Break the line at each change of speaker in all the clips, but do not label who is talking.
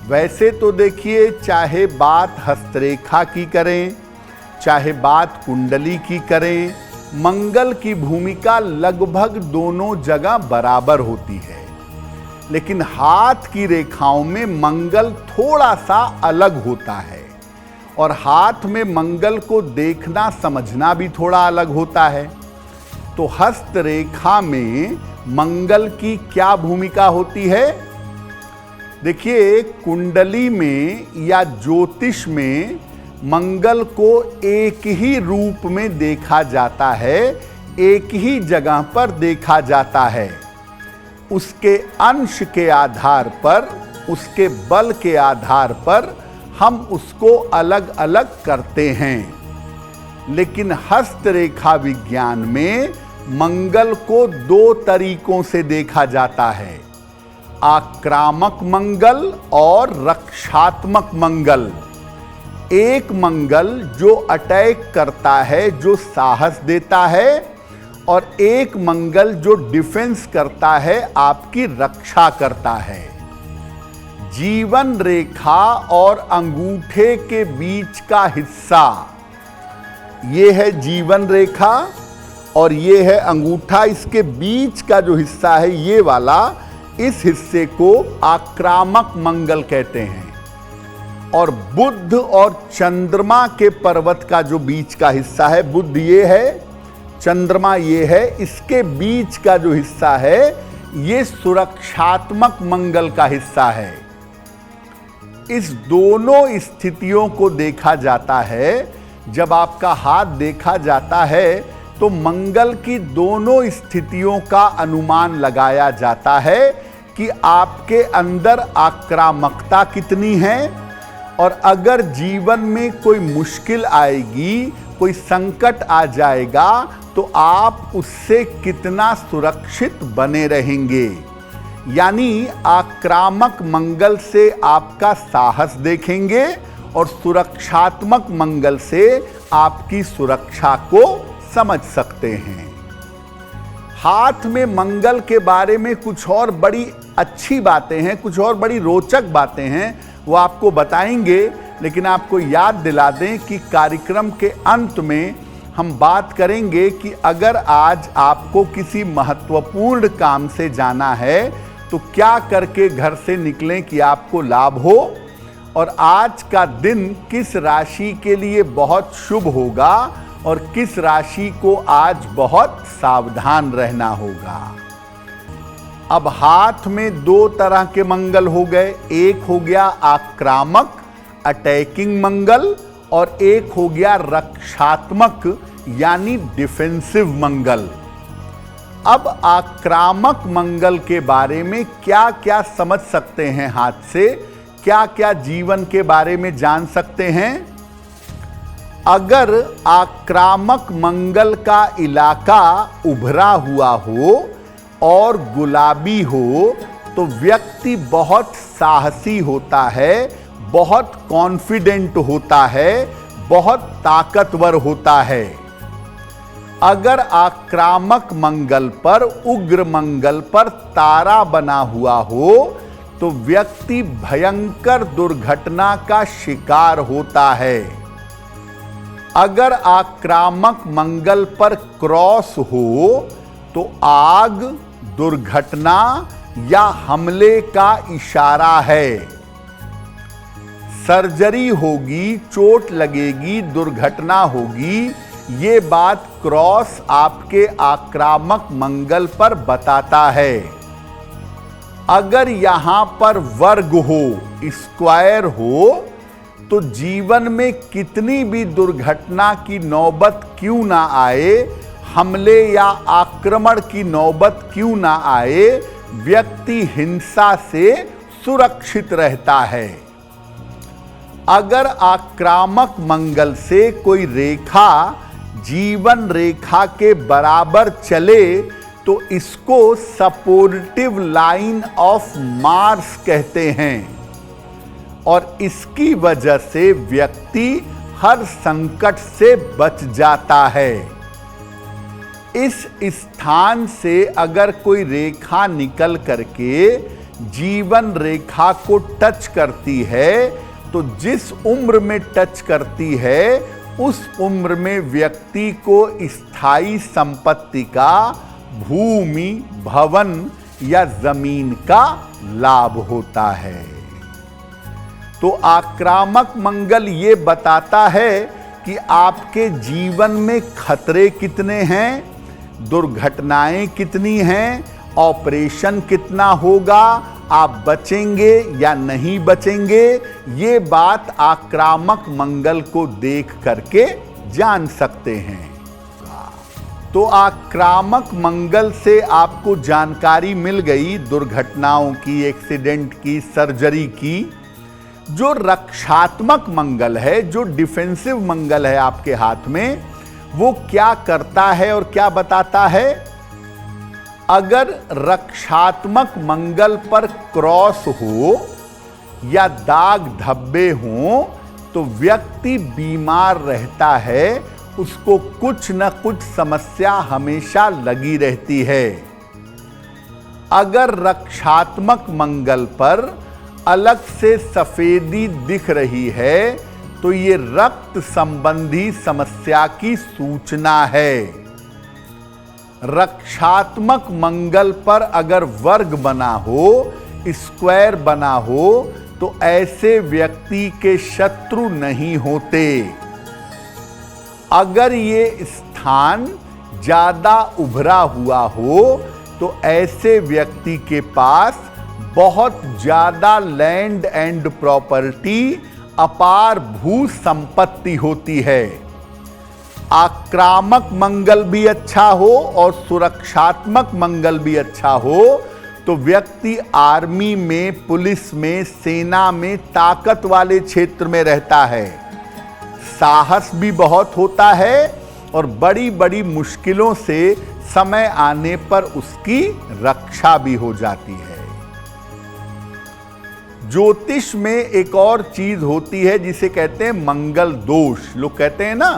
वैसे तो देखिए, चाहे बात हस्तरेखा की करें, चाहे बात कुंडली की करें, मंगल की भूमिका लगभग दोनों जगह बराबर होती है। लेकिन हाथ की रेखाओं में मंगल थोड़ा सा अलग होता है और हाथ में मंगल को देखना समझना भी थोड़ा अलग होता है। तो हस्तरेखा में मंगल की क्या भूमिका होती है? देखिए, कुंडली में या ज्योतिष में मंगल को एक ही रूप में देखा जाता है, एक ही जगह पर देखा जाता है। उसके अंश के आधार पर, उसके बल के आधार पर हम उसको अलग अलग करते हैं। लेकिन हस्तरेखा विज्ञान में मंगल को दो तरीकों से देखा जाता है, आक्रामक मंगल और रक्षात्मक मंगल। एक मंगल जो अटैक करता है, जो साहस देता है, और एक मंगल जो डिफेंस करता है, आपकी रक्षा करता है। जीवन रेखा और अंगूठे के बीच का हिस्सा, ये है जीवन रेखा और ये है अंगूठा। इसके बीच का जो हिस्सा है, ये वाला, इस हिस्से को आक्रामक मंगल कहते हैं। और बुध और चंद्रमा के पर्वत का जो बीच का हिस्सा है, बुध ये है, चंद्रमा ये है, इसके बीच का जो हिस्सा है, ये सुरक्षात्मक मंगल का हिस्सा है। इस दोनों स्थितियों को देखा जाता है। जब आपका हाथ देखा जाता है तो मंगल की दोनों स्थितियों का अनुमान लगाया जाता है कि आपके अंदर आक्रामकता कितनी है, और अगर जीवन में कोई मुश्किल आएगी, कोई संकट आ जाएगा, तो आप उससे कितना सुरक्षित बने रहेंगे। यानी आक्रामक मंगल से आपका साहस देखेंगे और सुरक्षात्मक मंगल से आपकी सुरक्षा को समझ सकते हैं। हाथ में मंगल के बारे में कुछ और बड़ी अच्छी बातें हैं, कुछ और बड़ी रोचक बातें हैं, वो आपको बताएंगे। लेकिन आपको याद दिला दें कि कार्यक्रम के अंत में हम बात करेंगे कि अगर आज आपको किसी महत्वपूर्ण काम से जाना है तो क्या करके घर से निकलें कि आपको लाभ हो, और आज का दिन किस राशि के लिए बहुत शुभ होगा और किस राशि को आज बहुत सावधान रहना होगा। अब हाथ में दो तरह के मंगल हो गए, एक हो गया आक्रामक अटैकिंग मंगल और एक हो गया रक्षात्मक यानी डिफेंसिव मंगल। अब आक्रामक मंगल के बारे में क्या क्या समझ सकते हैं, हाथ से क्या क्या जीवन के बारे में जान सकते हैं। अगर आक्रामक मंगल का इलाका उभरा हुआ हो और गुलाबी हो तो व्यक्ति बहुत साहसी होता है, बहुत कॉन्फिडेंट होता है, बहुत ताकतवर होता है। अगर आक्रामक मंगल पर, उग्र मंगल पर तारा बना हुआ हो तो व्यक्ति भयंकर दुर्घटना का शिकार होता है। अगर आक्रामक मंगल पर क्रॉस हो तो आग, दुर्घटना या हमले का इशारा है। सर्जरी होगी, चोट लगेगी, दुर्घटना होगी, ये बात क्रॉस आपके आक्रामक मंगल पर बताता है। अगर यहां पर वर्ग हो, स्क्वायर हो, तो जीवन में कितनी भी दुर्घटना की नौबत क्यों ना आए, हमले या आक्रमण की नौबत क्यों ना आए, व्यक्ति हिंसा से सुरक्षित रहता है। अगर आक्रामक मंगल से कोई रेखा जीवन रेखा के बराबर चले तो इसको सपोर्टिव लाइन ऑफ मार्स कहते हैं, और इसकी वजह से व्यक्ति हर संकट से बच जाता है। इस स्थान से अगर कोई रेखा निकल करके जीवन रेखा को टच करती है, तो जिस उम्र में टच करती है उस उम्र में व्यक्ति को स्थायी संपत्ति का, भूमि, भवन या जमीन का लाभ होता है। तो आक्रामक मंगल ये बताता है कि आपके जीवन में खतरे कितने हैं, दुर्घटनाएं कितनी हैं, ऑपरेशन कितना होगा, आप बचेंगे या नहीं बचेंगे, ये बात आक्रामक मंगल को देख करके जान सकते हैं। तो आक्रामक मंगल से आपको जानकारी मिल गई दुर्घटनाओं की, एक्सीडेंट की, सर्जरी की। जो रक्षात्मक मंगल है, जो डिफेंसिव मंगल है आपके हाथ में, वो क्या करता है और क्या बताता है? अगर रक्षात्मक मंगल पर क्रॉस हो या दाग धब्बे हो तो व्यक्ति बीमार रहता है, उसको कुछ न कुछ समस्या हमेशा लगी रहती है। अगर रक्षात्मक मंगल पर अलग से सफेदी दिख रही है तो ये रक्त संबंधी समस्या की सूचना है। रक्षात्मक मंगल पर अगर वर्ग बना हो, स्क्वायर बना हो, तो ऐसे व्यक्ति के शत्रु नहीं होते। अगर ये स्थान ज्यादा उभरा हुआ हो तो ऐसे व्यक्ति के पास बहुत ज्यादा लैंड एंड प्रॉपर्टी, अपार भू संपत्ति होती है। आक्रामक मंगल भी अच्छा हो और सुरक्षात्मक मंगल भी अच्छा हो तो व्यक्ति आर्मी में, पुलिस में, सेना में, ताकत वाले क्षेत्र में रहता है। साहस भी बहुत होता है और बड़ी बड़ी मुश्किलों से समय आने पर उसकी रक्षा भी हो जाती है। ज्योतिष में एक और चीज होती है जिसे कहते हैं मंगल दोष। लोग कहते हैं ना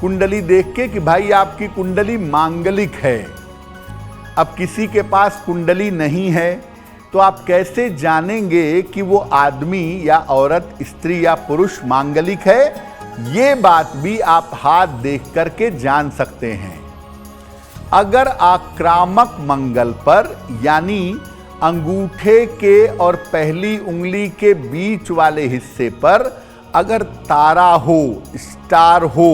कुंडली देख के कि भाई आपकी कुंडली मांगलिक है। अब किसी के पास कुंडली नहीं है तो आप कैसे जानेंगे कि वो आदमी या औरत, स्त्री या पुरुष मांगलिक है? ये बात भी आप हाथ देख करके जान सकते हैं। अगर आक्रामक मंगल पर यानी अंगूठे के और पहली उंगली के बीच वाले हिस्से पर अगर तारा हो, स्टार हो,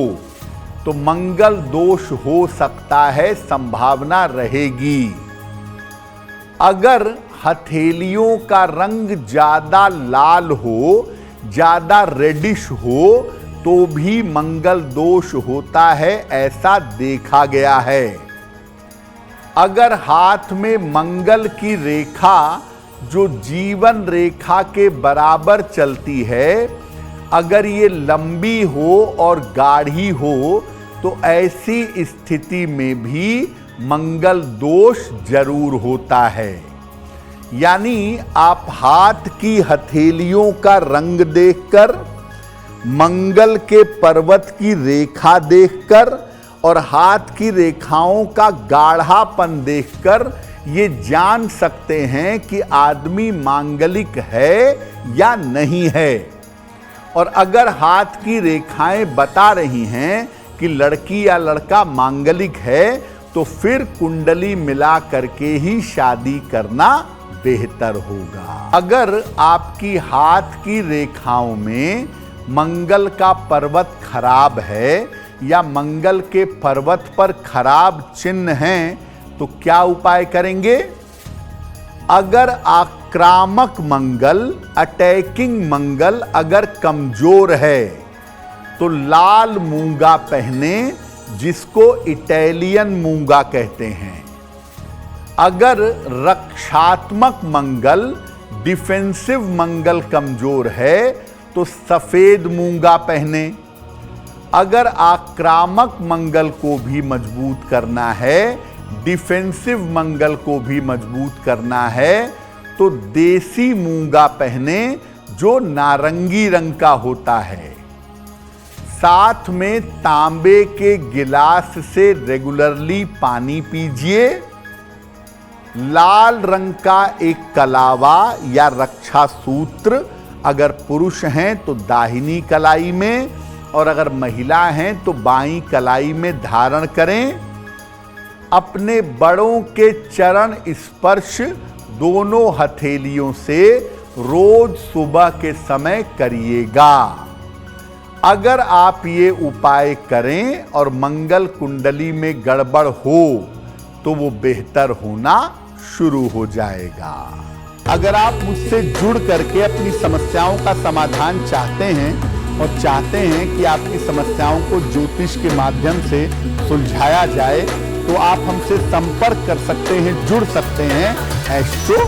तो मंगल दोष हो सकता है, संभावना रहेगी। अगर हथेलियों का रंग ज्यादा लाल हो, ज्यादा रेडिश हो, तो भी मंगल दोष होता है, ऐसा देखा गया है। अगर हाथ में मंगल की रेखा जो जीवन रेखा के बराबर चलती है, अगर ये लंबी हो और गाढ़ी हो तो ऐसी स्थिति में भी मंगल दोष जरूर होता है। यानी आप हाथ की हथेलियों का रंग देखकर, मंगल के पर्वत की रेखा देखकर और हाथ की रेखाओं का गाढ़ापन देखकर ये जान सकते हैं कि आदमी मांगलिक है या नहीं है। और अगर हाथ की रेखाएं बता रही हैं कि लड़की या लड़का मांगलिक है तो फिर कुंडली मिला करके ही शादी करना बेहतर होगा। अगर आपकी हाथ की रेखाओं में मंगल का पर्वत खराब है या मंगल के पर्वत पर खराब चिन्ह हैं तो क्या उपाय करेंगे? अगर आक्रामक मंगल, अटैकिंग मंगल अगर कमजोर है तो लाल मूंगा पहने, जिसको इटालियन मूंगा कहते हैं। अगर रक्षात्मक मंगल, डिफेंसिव मंगल कमजोर है तो सफेद मूंगा पहने। अगर आक्रामक मंगल को भी मजबूत करना है, डिफेंसिव मंगल को भी मजबूत करना है तो देसी मूंगा पहने जो नारंगी रंग का होता है। साथ में तांबे के गिलास से रेगुलरली पानी पीजिए लाल रंग का एक कलावा या रक्षा सूत्र अगर पुरुष हैं तो दाहिनी कलाई में और अगर महिला हैं तो बाईं कलाई में धारण करें। अपने बड़ों के चरण स्पर्श दोनों हथेलियों से रोज सुबह के समय करिएगा। अगर आप ये उपाय करें और मंगल कुंडली में गड़बड़ हो तो वो बेहतर होना शुरू हो जाएगा। अगर आप मुझसे जुड़ करके अपनी समस्याओं का समाधान चाहते हैं और चाहते हैं कि आपकी समस्याओं को ज्योतिष के माध्यम से सुलझाया जाए तो आप हमसे संपर्क कर सकते हैं, जुड़ सकते हैं एस्ट्रो